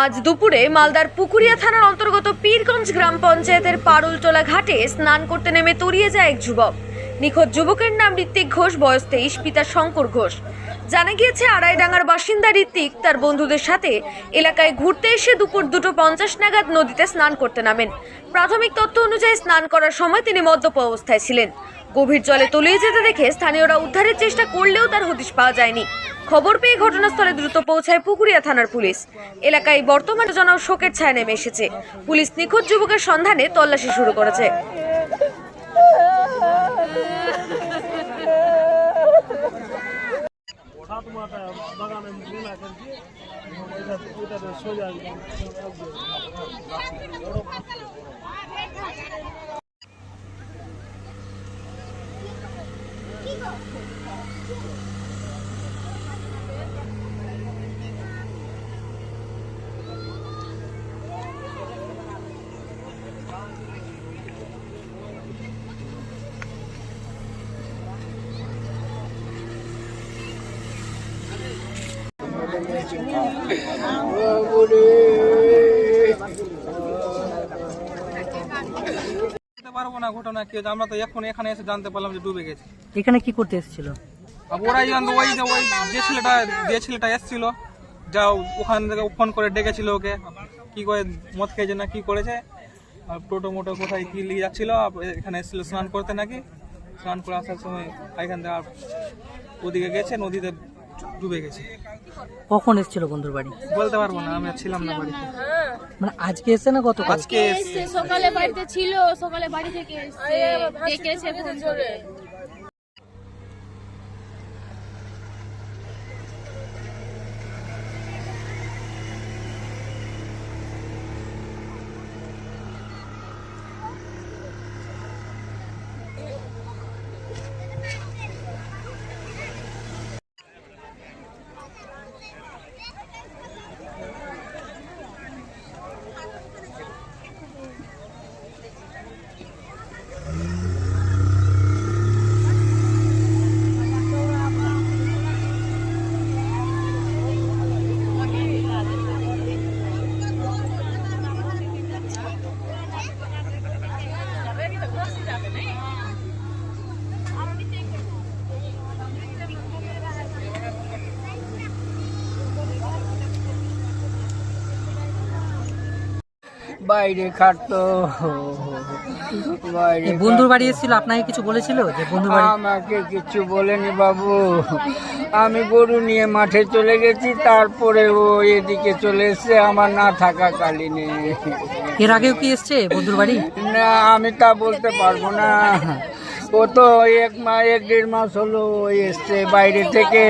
আজ দুপুরে মালদার পুকুরিয়া থানার অন্তর্গত পীরগঞ্জ গ্রাম পঞ্চায়েতের পারুলটোলা ঘাটে স্নান করতে নেমে তলিয়ে যায় এক যুবক। নিখোঁজ যুবকের নাম ঋত্বিক ঘোষ, বয়স 23, পিতা শঙ্কর ঘোষ। জানা গিয়েছে আড়াইডাঙ্গার বাসিন্দা ঋত্বিক তার বন্ধুদের সাথে এলাকায় ঘুরতে এসে দুপুর 2:50 নাগাদ নদীতে স্নান করতে নামেন। প্রাথমিক তথ্য অনুযায়ী স্নান করার সময় তিনি মদ্যপ অবস্থায় ছিলেন। গভীর জলে তলিয়ে যেতে দেখে স্থানীয়রা উদ্ধারের চেষ্টা করলেও তার হদিশ পাওয়া যায়নি। খবর পেয়ে ঘটনাস্থলে দ্রুত পৌঁছায় পুকুরিয়া থানার পুলিশ। এলাকায় বর্তমানে শোকের ছায়া নেমে এসেছে। পুলিশ নিখোঁজ যুবকের সন্ধানে তল্লাশি শুরু করেছে। পারবো না ঘটনা কি আমরা তো এখন এখানে এসে জানতে পারলাম যে ডুবে গেছে। এখানে কি করতে এসেছিল? ওরাই জানতো, ওই যে ছেলেটা এসেছিল, যা ওখান থেকে ফোন করে ডেকেছিল ওকে, কি করে মদ খেয়েছে না কি করেছে, আর টোটো মোটো কোথায় কি নিয়ে যাচ্ছিল, এখানে এসেছিল স্নান করতে নাকি। স্নান করে আসার সময় এখান থেকে ওদিকে গেছে, নদীতে ডুবে গেছে। কখন এসেছিল বন্ধুর বাড়ি? বলতে পারবো না, আমি ছিলাম না বাড়িতে। মানে আজকে এসে না গতকাল? আজকে এসে সকালে বাড়িতে ছিল, সকালে বাড়ি থেকে ডেকেছে ফোন করে। বাইরে খাটতো, বন্ধুর বাড়ি এসেছিল, আপনাকে কিছু বলেছিল যে বন্ধুর বাড়ি? আমাকে কিছু বলেনি বাবু। আমি গরু নিয়ে মাঠে চলে গেছি, তারপরে ও এদিকে চলে এসছে আমার না থাকা কালীনে। এর আগেও কি এসছে বন্ধুর বাড়ি? না, আমি তা বলতে পারবো না। ও তো 1-1.5 মাস হলো এসছে বাইরে থেকে।